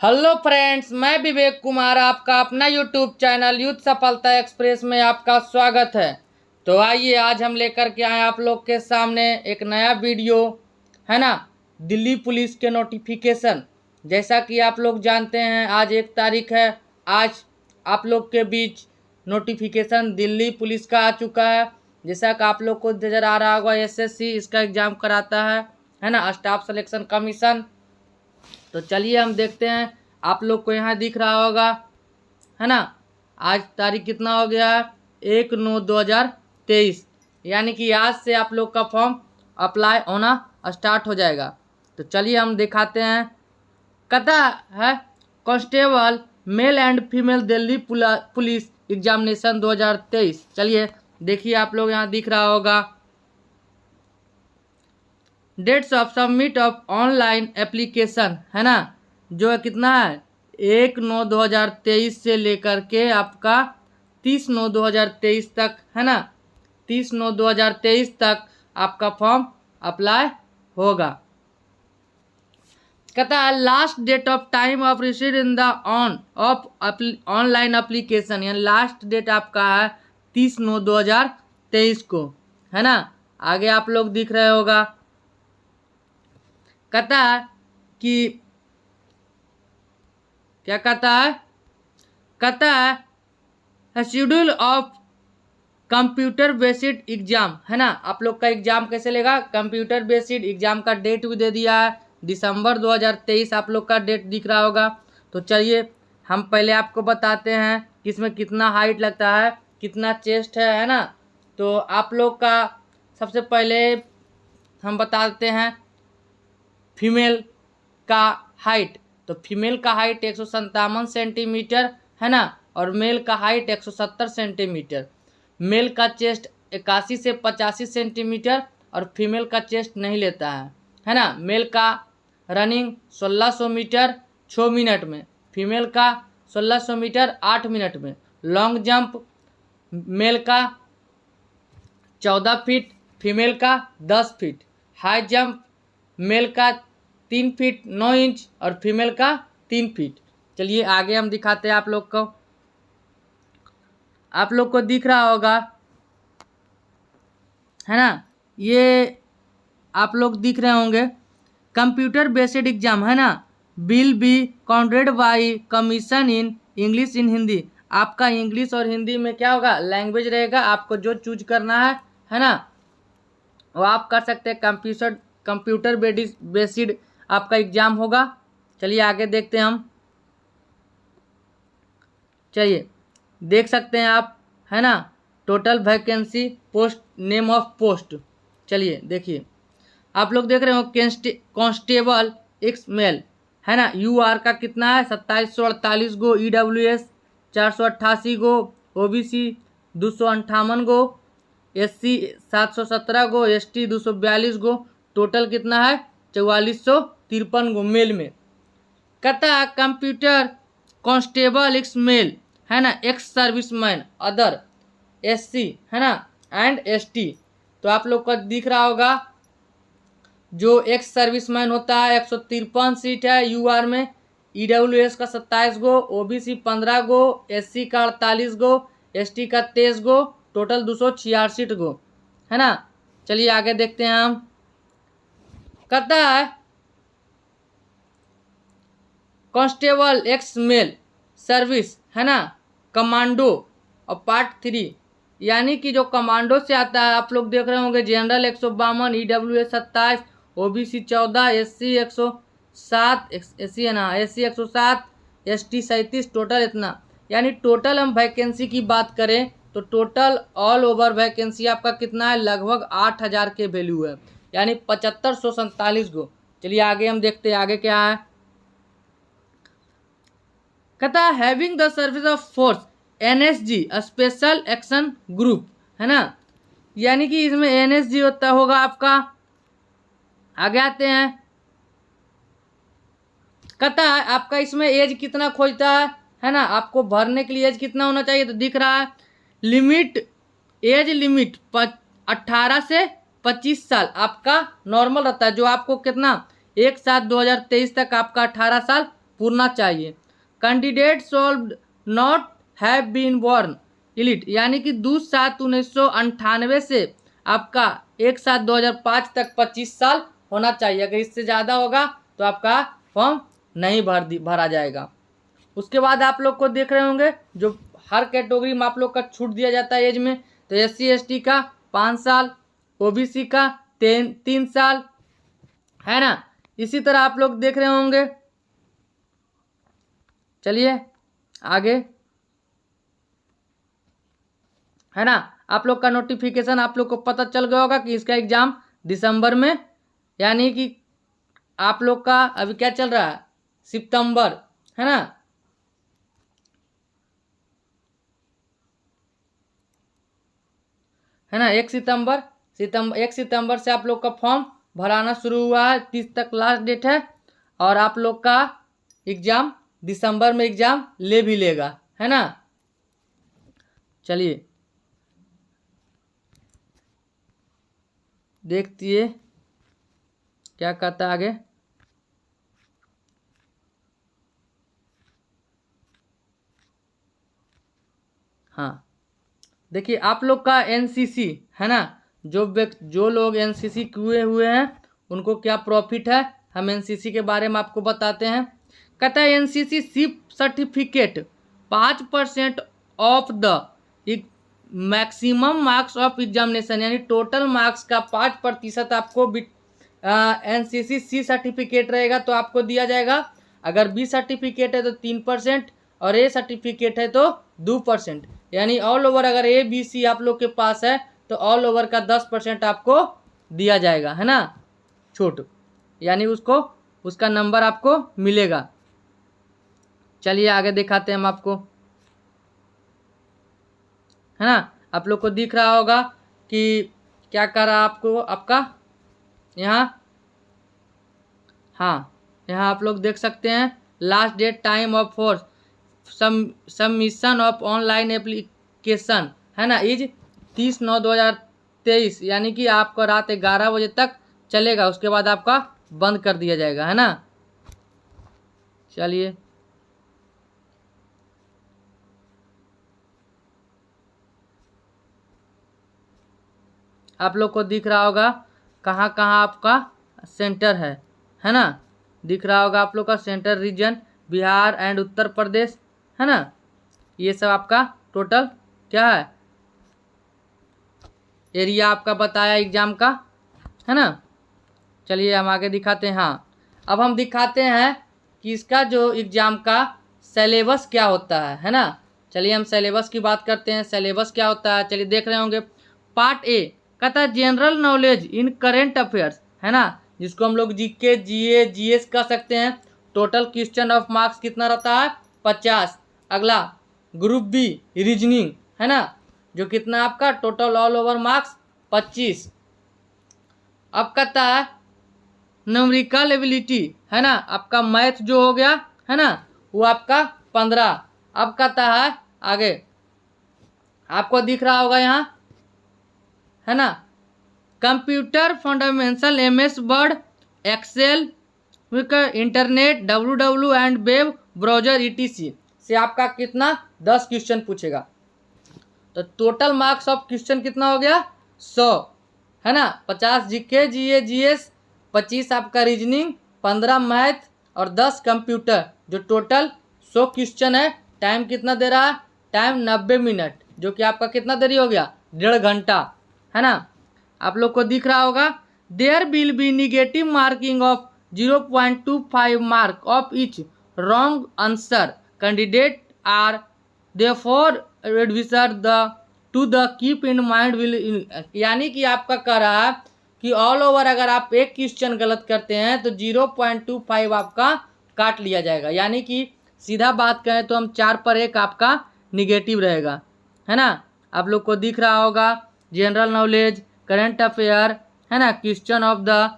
Hello friends, मैं विवेक कुमार आपका अपना यूट्यूब चैनल यूथ सफलता एक्सप्रेस में आपका स्वागत है। तो आइए आज हम लेकर के आए आप लोग के सामने एक नया वीडियो, है ना। दिल्ली पुलिस के नोटिफिकेशन, जैसा कि आप लोग जानते हैं आज 1 तारीख है। आज आप लोग के बीच नोटिफिकेशन दिल्ली पुलिस का आ चुका है। जैसा कि आप लोग को नज़र आ रहा होगा, एसएससी इसका एग्ज़ाम कराता है ना, स्टाफ सिलेक्शन कमीशन। तो चलिए हम देखते हैं। आप लोग को यहाँ दिख रहा होगा, है ना। आज तारीख कितना हो गया है? 1/9/2023, यानी कि आज से आप लोग का फॉर्म अप्लाई होना स्टार्ट हो जाएगा। तो चलिए हम दिखाते हैं। कहता है constable male and female Delhi police examination 2023। चलिए देखिए, आप लोग यहाँ दिख रहा होगा dates of submit of online application, है ना। जो कितना है 1/9/2023 से लेकर के आपका 30/9/2023 तक, है ना। 30/9/2023 तक आपका फॉर्म अप्लाई होगा। कहता है last date of time of receive in the online application, यानी लास्ट डेट आपका है 30/9/2023 को, है ना। आगे आप लोग दिख रहे होगा। कहता है कि क्या कहता है schedule of computer based exam, है ना। आप लोग का एग्जाम कैसे लेगा? कंप्यूटर बेस्ड एग्जाम का डेट भी दे दिया है, दिसंबर 2023 आप लोग का डेट दिख रहा होगा। तो चलिए हम पहले आपको बताते हैं कि इसमें कितना हाइट लगता है, कितना चेस्ट है ना। तो आप लोग का सबसे पहले हम बताते हैं फीमेल का हाइट। तो फीमेल का हाइट 157 सेंटीमीटर, है ना, और मेल का हाइट 170 सेंटीमीटर। मेल का चेस्ट 81 से 85 सेंटीमीटर और फीमेल का चेस्ट नहीं लेता है ना। मेल का रनिंग 1600 मीटर 6 मिनट में, फीमेल का 1600 मीटर 8 मिनट में। लॉन्ग जंप मेल का 14 फीट, फीमेल का 10 फीट। हाई जंप मेल का 3 फीट 9 इंच और फीमेल का 3 फीट। चलिए आगे हम दिखाते हैं आप लोग को। आप लोग को दिख रहा होगा, है ना, ये आप लोग दिख रहे होंगे कंप्यूटर बेस्ड एग्जाम, है ना। Will be counted bye commission in English in Hindi. आपका इंग्लिश और हिंदी में क्या होगा, लैंग्वेज रहेगा। आपको जो चूज करना है ना, वो आप कर सकते हैं। कंप्यूटर बेस्ड आपका एग्जाम होगा। चलिए आगे देखते हैं हम। चलिए देख सकते हैं आप, है ना, total vacancy, post, name of post. चलिए देखिए, आप लोग देख रहे हो कांस्टेबल एक्स मेल, है ना। यूआर का कितना है 2748 गो, ईडब्ल्यूएस 488 गो, ओबीसी 258 गो, एससी 717 गो, एसटी 242 गो। टोटल कितना है 4453 गो मेल में। कहता है कंप्यूटर कांस्टेबल एक्स मेल, है ना, एक्स सर्विसमैन अदर एससी, है ना, एंड एसटी। तो आप लोग को दिख रहा होगा जो एक्स सर्विसमैन होता है 153 सीट है यूआर में, ईडब्ल्यूएस का 27 गो, ओबीसी 15 गो, एससी का 48 गो, एसटी का 23 गो। टोटल 266 गो, है ना। चलिए आगे देखते हैं हम। कहता है कांस्टेबल एक्स मेल सर्विस, है ना, कमांडो और पार्ट 3, यानी कि जो कमांडो से आता है। आप लोग देख रहे होंगे general 152, EWS 27, OBC 14, SC 107, SC है ना, एससी 107, एसटी 37। टोटल इतना, यानी टोटल हम वैकेंसी की बात करें तो टोटल ऑल ओवर वैकेंसी आपका कितना है, लगभग 8000 के वैल्यू है, यानी 7547 गो। चलिए आगे हम देखते हैं आगे क्या है। कहता है having the service of force NSG special action group, है ना, यानी कि इसमें एनएसजी होता होगा आपका। आगे आते हैं। कहता है आपका इसमें एज कितना खोजता है ना, आपको भरने के लिए एज कितना होना चाहिए। तो दिख रहा है लिमिट, एज लिमिट 18 से 25 साल आपका नॉर्मल रहता है। जो आपको कितना 1/7/2023 तक आपका 18 साल पूरना चाहिए। Candidate should not have been born earlier, यानी कि 2/7/1998 से आपका 1/7/2005 तक 25 साल होना चाहिए। अगर इससे ज़्यादा होगा तो आपका फॉर्म नहीं भरा जाएगा। उसके बाद आप लोग को देख रहे होंगे जो हर कैटेगरी में आप लोग का छूट दिया जाता है एज में, तो SC ST का 5 साल, OBC का 3 साल, है ना। इसी तरह आप लोग देख रहे होंगे, चलिए आगे, है ना। आप लोग का नोटिफिकेशन आप लोग को पता चल गया होगा कि इसका एग्जाम दिसंबर में, यानी कि आप लोग का अभी क्या चल रहा है, सितंबर, है ना। है ना, 1 सितंबर से आप लोग का फॉर्म भराना शुरू हुआ है। 30 तक लास्ट डेट है, और आप लोग का एग्जाम दिसंबर में एग्जाम ले भी लेगा, है ना। चलिए देखिए क्या कहता है आगे। हाँ, देखिए आप लोग का NCC, है ना, जो लोग NCC किए हुए हैं उनको क्या प्रॉफिट है, हम NCC के बारे में आपको बताते हैं। कहता है NCC ship certificate 5% of the maximum marks of examination, यानी टोटल मार्क्स का 5% आपको NCC C सर्टिफिकेट रहेगा तो आपको दिया जाएगा। अगर B सर्टिफिकेट है तो 3%, और A सर्टिफिकेट है तो 2%, यानी ऑल ओवर अगर ABC आप लोग के पास है तो ऑल ओवर का 10% आपको दिया जाएगा, है ना, छूट, यानी उसका नंबर आपको मिलेगा। चलिए आगे दिखाते हैं हम आपको, है ना। आप लोग को दिख रहा होगा कि क्या कर रहा है आपको आपका यहाँ, हाँ, यहाँ आप लोग देख सकते हैं last date time of for submission of online application, है ना, इज 30/9/2023, यानी कि आपका रात 11 बजे तक चलेगा, उसके बाद आपका बंद कर दिया जाएगा, है ना। चलिए आप लोग को दिख रहा होगा कहाँ कहाँ आपका सेंटर है ना, दिख रहा होगा आप लोग का centre reason Bihar and Uttar Pradesh, है ना। ये सब आपका टोटल क्या है, एरिया आपका बताया एग्जाम का, है ना। चलिए हम आगे दिखाते हैं। हाँ, अब हम दिखाते हैं कि इसका जो एग्जाम का सिलेबस क्या होता है ना। चलिए हम सिलेबस की बात करते हैं, सिलेबस क्या होता है। चलिए देख रहे होंगे, पार्ट A कहता है general knowledge in current affairs, है ना, जिसको हम लोग GK GA GS कह सकते हैं। टोटल क्वेश्चन ऑफ मार्क्स कितना रहता है, 50। अगला ग्रुप B रीजनिंग, है ना, जो कितना आपका टोटल ऑल ओवर मार्क्स 25। अब कहता है न्यूमेरिकल एबिलिटी, है ना, आपका मैथ जो हो गया, है ना, वो आपका 15। अब कहता है आगे, आपको दिख रहा होगा यहाँ, है ना, computer fundamental MS word excel internet WW and web browser ETC से आपका कितना 10 क्वेश्चन पूछेगा। तो टोटल मार्क्स ऑफ क्वेश्चन कितना हो गया 100, है ना। 50 GK GA GS, 25 आपका रीजनिंग, 15 मैथ और 10 कंप्यूटर, जो टोटल 100 क्वेश्चन है। टाइम कितना दे रहा है, टाइम 90 मिनट, जो कि आपका कितना देरी हो गया, 1.5 घंटा, है ना। आप लोग को दिख रहा होगा there will be negative marking of 0.25 mark of each wrong answer, candidate are therefore advised the keep in mind will, यानी कि आपका कह रहा है कि ऑल ओवर अगर आप एक क्वेश्चन गलत करते हैं तो 0.25 आपका काट लिया जाएगा, यानी कि सीधा बात करें तो हम 4 पर 1 आपका निगेटिव रहेगा, है ना। आप लोग को दिख रहा होगा जनरल नॉलेज, करंट अफेयर, है ना, क्वेश्चन ऑफ द,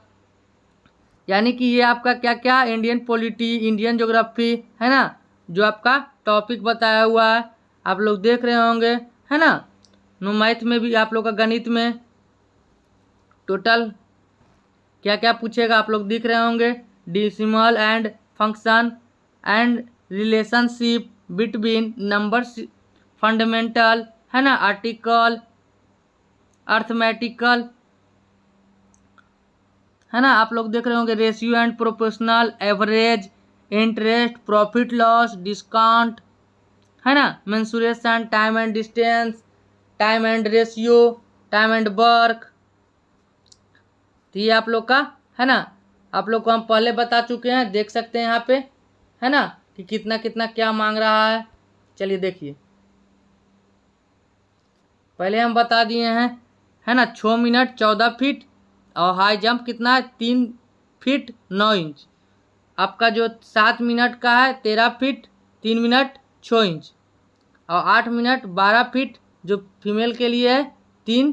यानी कि ये आपका क्या क्या इंडियन पॉलिटी, इंडियन ज्योग्राफी, है ना, जो आपका टॉपिक बताया हुआ है आप लोग देख रहे होंगे, है ना। मैथ में भी आप लोग का गणित में टोटल क्या क्या पूछेगा आप लोग दिख रहे होंगे, decimal and function, and relationship between numbers fundamental, है ना, आर्टिकल, अर्थमेटिकल, है ना। आप लोग देख रहे होंगे ratio and proportional, average, interest, profit loss, discount, है ना, mensuration, time and distance, time and ratio, time and work. तो ये आप लोग का है ना, आप लोग को हम पहले बता चुके हैं, देख सकते हैं यहाँ पे, है ना, कि कितना कितना क्या मांग रहा है। चलिए देखिए, पहले हम बता दिए हैं, है ना, 6 मिनट 14 फीट और हाई जंप कितना है 3 फीट 9 इंच। आपका जो 7 मिनट का है 13 फीट 3 मिनट 6 इंच और 8 मिनट 12 फीट जो फीमेल के लिए है 3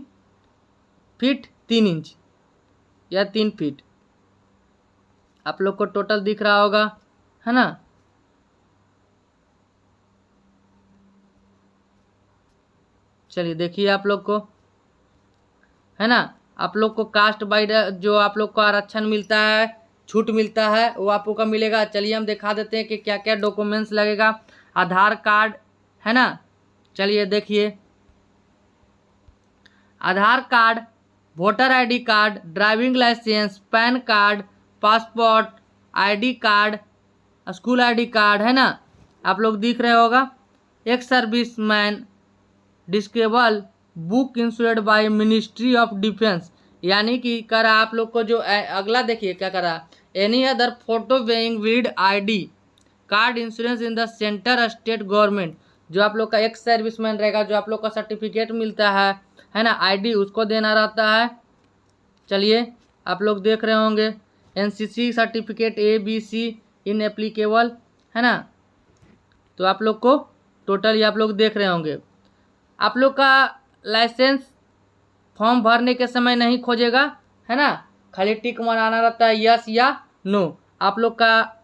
फीट 3 इंच या 3 फीट। आप लोग को टोटल दिख रहा होगा, है ना। चलिए देखिए आप लोग को, है ना, आप लोग को कास्ट बाय जो आप लोग को आरक्षण मिलता है, छूट मिलता है, वो आप लोग का मिलेगा। चलिए हम दिखा देते हैं कि क्या क्या डॉक्यूमेंट्स लगेगा। आधार कार्ड, है ना, चलिए देखिए, Aadhaar card, voter ID card, driving licence, PAN card, passport, ID card, school ID card, है ना, आप लोग दिख रहे होगा। एक serviceman disabled book insured by ministry of defence, यानी कि करा आप लोग को जो अगला देखिए क्या करा, any other photo weighing with ID card insurance in the centre state government. जो आप लोग का एक सर्विसमैन रहेगा, जो आप लोग का सर्टिफिकेट मिलता है ना, आईडी उसको देना रहता है। चलिए आप लोग देख रहे होंगे एनसीसी सर्टिफिकेट ABC इन एप्लीकेबल, है ना। तो आप लोग को टोटल ये आप लोग देख रहे होंगे। आप लोग का लाइसेंस फॉर्म भरने के समय नहीं खोजेगा, है ना, खाली टिक मराना रहता है यस या नो। आप लोग का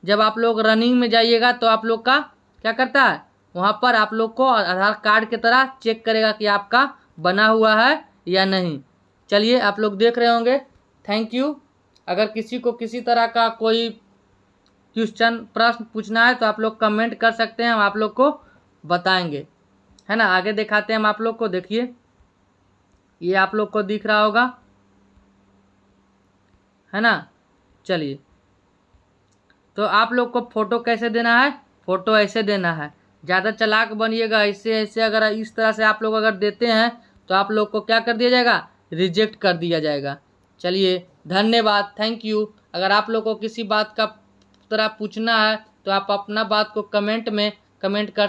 जब आप लोग रनिंग में जाइएगा तो आप लोग का क्या करता है, वहाँ पर आप लोग को आधार कार्ड की तरह चेक करेगा कि आपका बना हुआ है या नहीं। चलिए आप लोग देख रहे होंगे। Thank you. अगर किसी को किसी तरह का कोई क्वेश्चन प्रश्न पूछना है तो आप लोग कमेंट कर सकते हैं, हम आप लोग को बताएंगे, है ना। आगे दिखाते हैं हम आप लोग को, देखिए ये आप लोग को दिख रहा होगा, है ना। चलिए, तो आप लोग को फ़ोटो कैसे देना है, फ़ोटो ऐसे देना है, ज़्यादा चालाक बनिएगा। ऐसे ऐसे अगर इस तरह से आप लोग अगर देते हैं तो आप लोग को क्या कर दिया जाएगा, रिजेक्ट कर दिया जाएगा। चलिए धन्यवाद, थैंक यू। अगर आप लोग को किसी बात का तरह पूछना है तो आप अपना बात को कमेंट में कमेंट कर